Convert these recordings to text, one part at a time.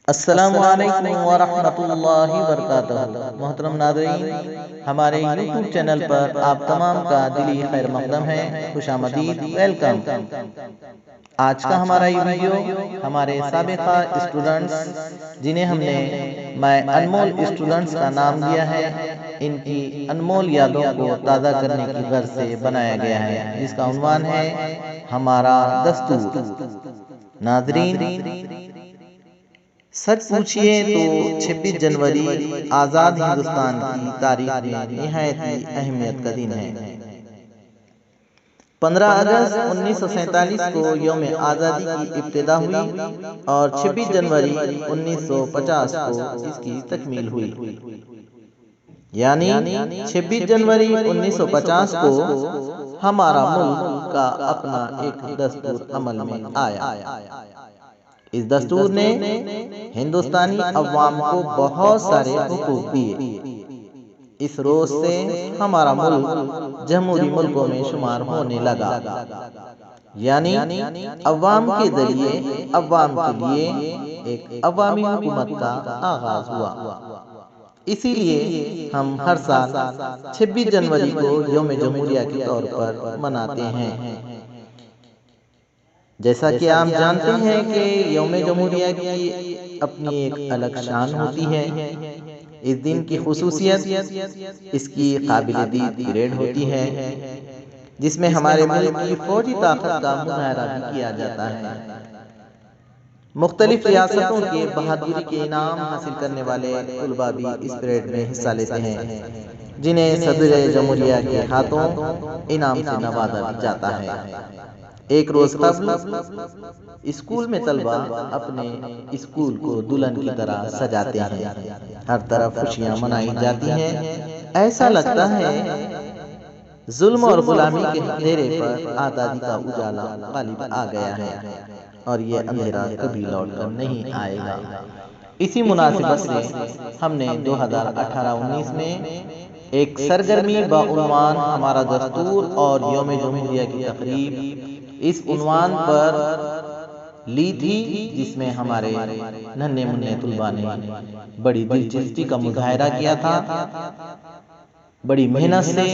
السلام علیکم ورحمۃ اللہ وبرکاتہ۔ محترم ناظرین، ہمارے یوٹیوب چینل پر آپ تمام کا دلی خیر مقدم ہے، خوش آمدید، ویلکم۔ آج کا ہمارا یہ ویڈیو ہمارے سابقہ اسٹوڈنٹس جنہیں ہم نے مائی انمول اسٹوڈنٹس کا نام دیا ہے، ان کی انمول یادوں کو تازہ کرنے کی غرض سے بنایا گیا ہے، جس کا عنوان ہے ہمارا دستور۔ ناظرین، سچ پوچھئے تو 26 جنوری آزاد ہندوستان کی تاریخ میں نہایت ہی اہمیت کا دن ہے۔ 15 اگست 1947 کو یوم آزادی کی ابتدا ہوئی اور 26 جنوری 1950 کو اس کی تکمیل ہوئی، یعنی 26 جنوری 1950 کو ہمارا ملک کا اپنا ایک دستور عمل میں آیا۔ اس دستور نے ہندوستانی عوام کو بہت سارے حقوق دیے۔ اس روز سے ہمارا ملک جمہوری ملکوں میں شمار ہونے لگا، یعنی عوام کے ذریعے عوام کے لیے ایک عوامی حکومت کا آغاز ہوا۔ اسی لیے ہم ہر سال 26 جنوری کو یوم جمہوریہ کے طور پر مناتے ہیں۔ جیسا کہ آپ جانتے ہیں کہ یوم جمہوریہ کی اپنی ایک الگ شان ہوتی ہے۔ اس دن کی خصوصیت اس کی قابل دید پریڈ ہوتی ہے، جس میں ہمارے ملک کی فوجی طاقت کا مظاہرہ بھی کیا جاتا ہے۔ مختلف ریاستوں کے بہادری کے انعام حاصل کرنے والے طلباء بھی اس پریڈ میں حصہ لیتے ہیں، جنہیں صدر جمہوریہ کے ہاتھوں انعام سے نوازا بھی جاتا ہے۔ ایک روز قبل اسکول میں طلباء اپنے اسکول کو دلہن کی طرح سجاتے ہیں، ہر طرف خوشیاں منائی جاتی ہیں۔ ایسا لگتا ہے ظلم اور غلامی کے اندھیرے پر آزادی کا اجالا غالب آ گیا ہے، اور یہ اندھیرا کبھی لوٹ کر نہیں آئے گا۔ اسی مناسبت سے ہم نے 2018-19 میں ایک سرگرمی بعنوان ہمارا دستور اور یوم جمہوریہ کی تقریب اس عنوان پر لی تھی، جس میں ہمارے ننھے منھے طلباء نے بڑی دلچسپی کا مظاہرہ کیا تھا، بڑی محنت سے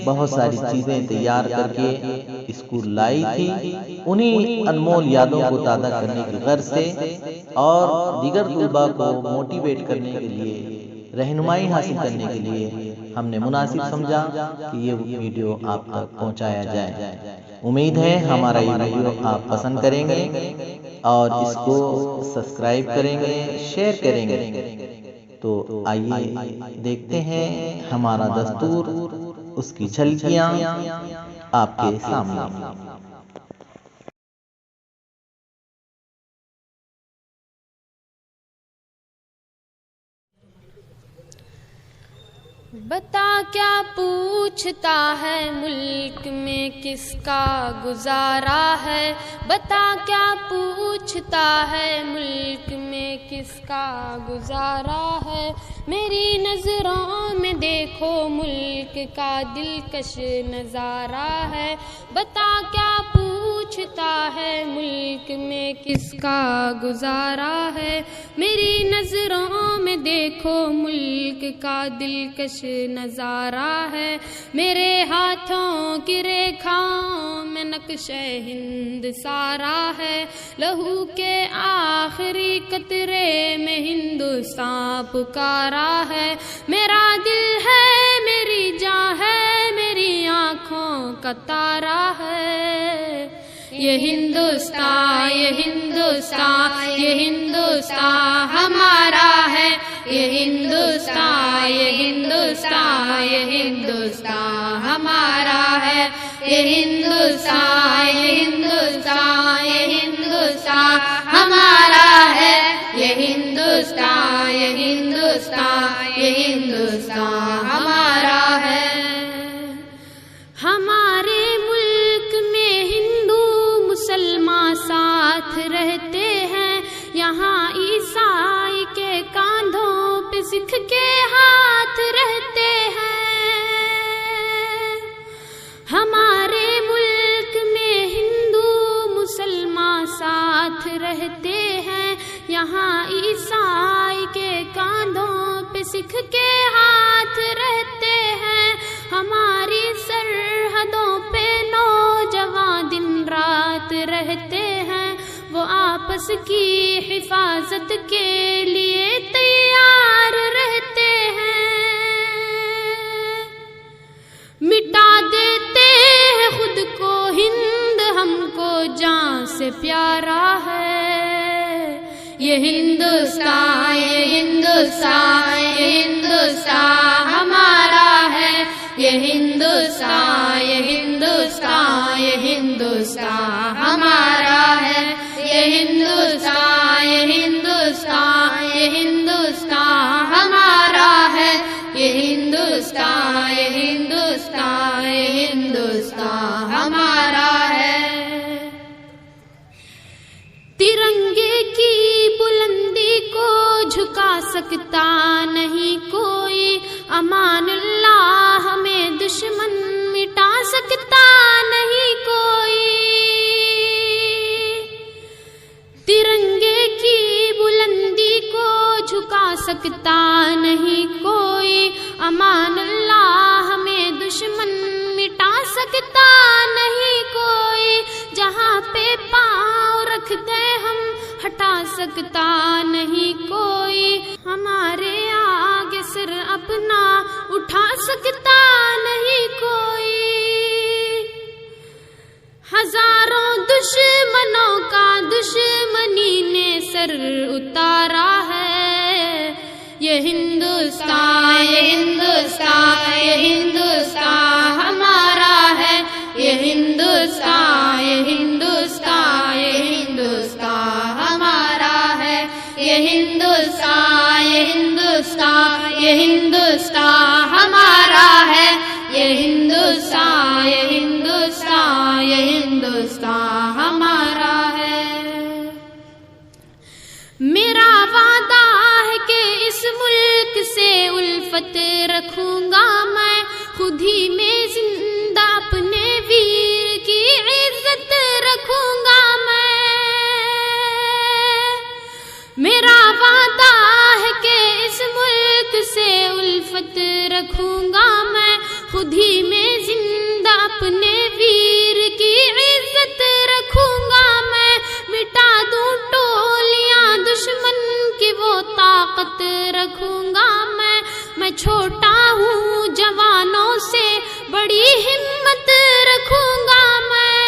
بہت ساری چیزیں تیار کر کے اسکول لائی تھی۔ انہی انمول یادوں کو تازہ کرنے کی غرض سے اور دیگر طلباء کو موٹیویٹ کرنے کے لیے، رہنمائی حاصل کرنے کے لیے ہم نے مناسب سمجھا کہ یہ ویڈیو آپ تک پہنچایا جائے۔ امید ہے ہمارا یہ ویڈیو آپ پسند کریں گے اور اس کو سبسکرائب کریں گے، شیئر کریں گے۔ تو آئیے دیکھتے ہیں ہمارا دستور، اس کی جھلکیاں آپ کے سامنے۔ بتا کیا پوچھتا ہے ملک میں کس کا گزارا ہے، بتا کیا پوچھتا ہے ملک میں کس کا گزارا ہے، میری نظروں میں دیکھو ملک کا دلکش نظارہ ہے، بتا کیا پوچھتا ہے ملک میں کس کا گزارا ہے، میری نظروں میں دیکھو ملک کا دلکش نظارہ ہے، میرے ہاتھوں کی ریکھاؤں میں نقشہ ہند سارا ہے، لہو کے آخری قطرے میں ہندوستان پکارا ہے، میرا دل ہے میری جاں ہے میری آنکھوں کا تارا ہے، یہ ہندوستان یہ ہندوستان یہ ہندوستان ہمارا ہے، یہ ہندوستان یہ ہندوستان یہ ہندوستان ہمارا ہے، یہ ہندوستان یہ ہندوستان یہ ہندوستان ہمارا ہے، یہ ہندوستان یہ ہندوستان یہ ہندوستان ہمارا ہے۔ ہمارے ملک میں ہندو مسلمان ساتھ رہتے ہیں، یہاں عیسائی کے کاندھوں پہ سکھ کے ہاتھ رہتے ہیں، ہمارے ملک میں ہندو مسلمان ساتھ رہتے ہیں، یہاں عیسائی کے کاندھوں پہ سکھ کے ہاتھ رہتے ہیں، ہماری سرحدوں پہ نوجوان دن رات رہتے ہیں، وہ آپس کی حفاظت کے لیے تیار رہتے ہیں، مٹا دیتے ہیں خود کو ہند، ہم کو جان سے پیارا ہے، یہ ہندوستان، یہ ہندوستان، یہ ہندوستان ہمارا ہے، یہ ہندوستان، یہ ہندوستان، یہ ہندوستان ہمارا ہے، یہ ہندوستان، یہ ہندوستان، یہ ہندوستان ہمارا ہے، یہ ہندوستان، یہ ہندوستان، یہ ہندوستان ہمارا ہے۔ ترنگے کی بلندی کو جھکا سکتا نہیں کوئی، امان اللہ ہمیں دشمن مٹا سکتا نہیں کوئی، ترنگے کی بلندی کو جھکا سکتا نہیں کوئی، امان اللہ ہمیں دشمن مٹا سکتا نہیں کوئی، جہاں پہ پاؤں رکھ دے ہم ہٹا سکتا نہیں کوئی، ہمارے آگے سر اپنا اٹھا سکتا نہیں کوئی، ہزاروں دشمنوں کا دشمنی نے سر اتارا ہے، یہ ہندوستان، یہ ہندوستان، یہ ہندوستان ہمارا ہے، یہ ہندوستان، یہ ہندوستان، یہ ہندوستان ہمارا ہے، یہ ہندوستان، یہ ہندوستان، یہ ہندوستان ہمارا ہے، یہ ہندوستان، یہ ہندوستان، یہ ہندوستان ہمارا ہے۔ میرا وعدہ ہے کہ اس ملک سے الفت رکھوں گا میں، خود ہی میں زندہ اپنے ویر کی عزت رکھوں گا میں، میرا وعدہ ہے کہ اس ملک سے الفت رکھوں گا میں، خود ہی میں زندہ اپنے ویر کی عزت رکھوں گا میں، مٹا دوں ٹولیاں دشمن کی وہ طاقت رکھوں گا میں چھوٹا ہوں جوانوں سے بڑی ہمت رکھوں گا میں،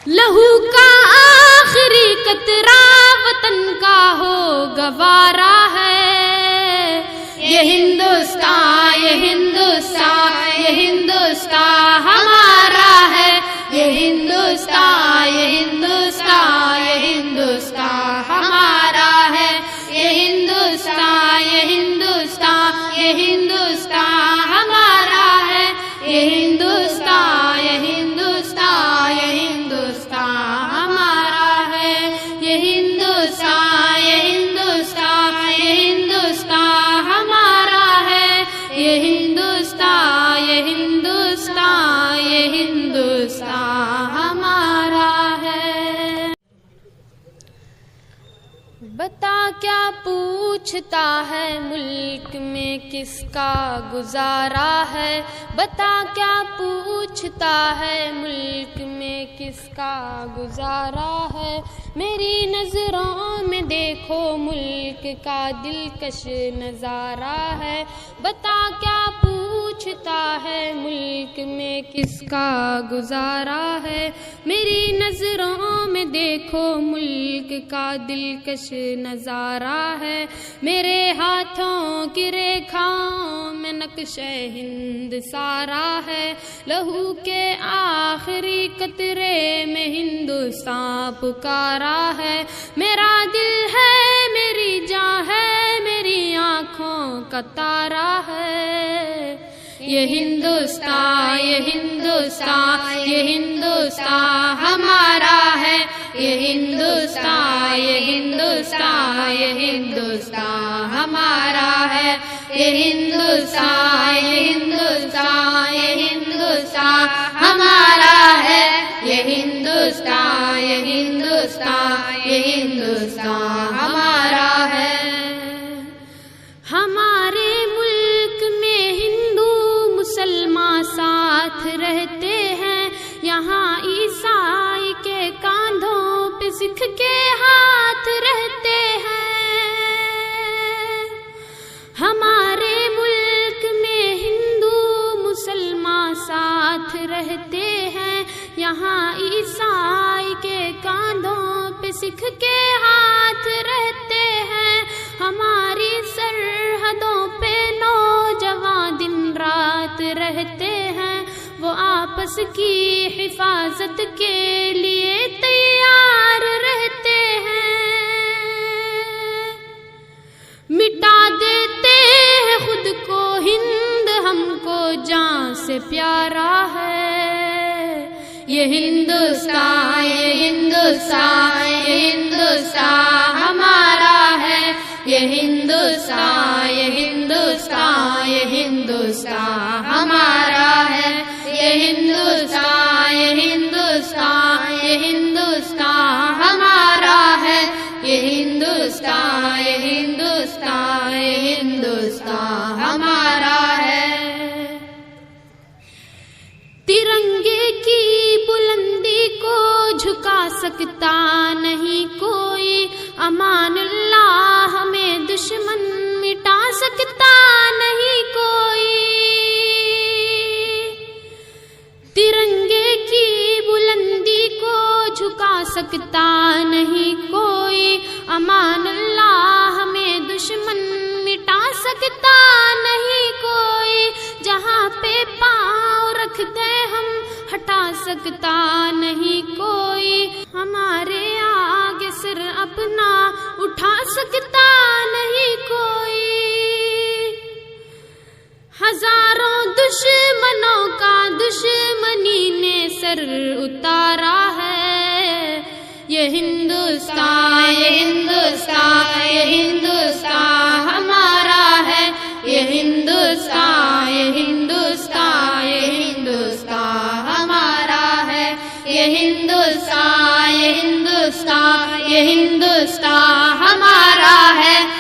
لہو کا آخری قطرہ وطن کا ہو گوارا ہے، یہ ہندوستان، یہ ہندوستان، یہ ہندوستان ہمارا ہے، یہ ہندوستان، یہ ہندوستان، یہ ہندوستان ہمارا ہے، یہ ہندوستان، یہ ہندوستان، یہ ہندوستان ہمارا ہے، یہ ہندوستان، یہ ہندوستان، یہ ہندوستان ہمارا ہے، یہ ہندوستان، یہ ہندوستان، یہ ہندوستان ہمارا ہے، یہ ہندوستان، یہ ہندوستان، یہ ہندوستان ہمارا ہے۔ بتا کیا پوچھتا ہے ملک میں کس کا گزارا ہے، بتا کیا پوچھتا ہے ملک میں کس کا گزارا ہے، میری نظروں میں دیکھو ملک کا دلکش نظارہ ہے، بتا کیا پوچھتا ہے ملک میں کس کا گزارا ہے، میری نظروں میں دیکھو ملک کا دلکش نظارہ ہے، میرے ہاتھوں کی ریکھاؤں میں نقشہ ہند سارا ہے، لہو کے آخری قطرے میں ہندوستان پکارا ہے، میرا دل ہے میری جان ہے میری آنکھوں کا تارا ہے، یہ ہندوستان، یہ ہندوستان، یہ ہندوستان ہمارا ہے، یہ ہندوستان، یہ ہندوستان، یہ ہندوستان ہمارا ہے، یہ ہندوستان، یہ ہندوستان، یہ ہندوستان ہمارا ہے، یہ ہندوستان، یہ ہندوستان، یہ ہندوستان ہمارا ہے۔ ہمارے ملک میں ہندو مسلمان ساتھ رہتے ہیں، یہاں عیسائی کے کاندھوں پہ سکھ کے ہاتھ رہتے ہیں۔ ہمارے ملک میں ہندو مسلمان ساتھ رہتے ہیں، یہاں عیسائی کے کاندھوں پہ سکھ کے ہاتھ رہتے ہیں۔ ہماری سرحدوں پہ نوجوان دن رات رہتے ہیں، وہ آپس کی حفاظت کے لیے تیار رہتے ہیں۔ مٹا دیتے ہیں خود کو ہند، ہم کو جان سے پیارا ہے۔ یہ ہندوستان، یہ ہندوستان، یہ ہندوستان ہمارا ہے۔ یہ ہندوستان، یہ ہندوستان، یہ ہندوستان ہمارا ہے۔ یہ ہندوستان، یہ ہندوستان، یہ ہندوستان ہمارا ہے۔ یہ ہندوستان، یہ ہندوستان، یہ ہندوستان ہمارا ہے۔ ترنگے کی بلندی کو جھکا سکتا نہیں کوئی، امان اللہ ہمیں دشمن مٹا سکتا نہیں کوئی۔ ترنگے کی بلندی کو جھکا سکتا نہیں کوئی، امان اللہ ہمیں دشمن مٹا سکتا نہیں کوئی۔ جہاں پہ پاؤں رکھتے ہم ہٹا سکتا نہیں کوئی، ہمارے آگے سر اپنا اٹھا سکتا نہیں کوئی۔ ہزاروں دشمنوں کا دشمنی نے سر اتارا ہے۔ یہ ہندوستان، یہ ہندوستان، یہ ہندوستان ہمارا ہے۔ یہ ہندوستان، یہ ہندوستان، یہ ہندوستان ہمارا ہے۔ یہ ہندوستان، یہ ہندوستان، یہ ہندوستان ہمارا ہے۔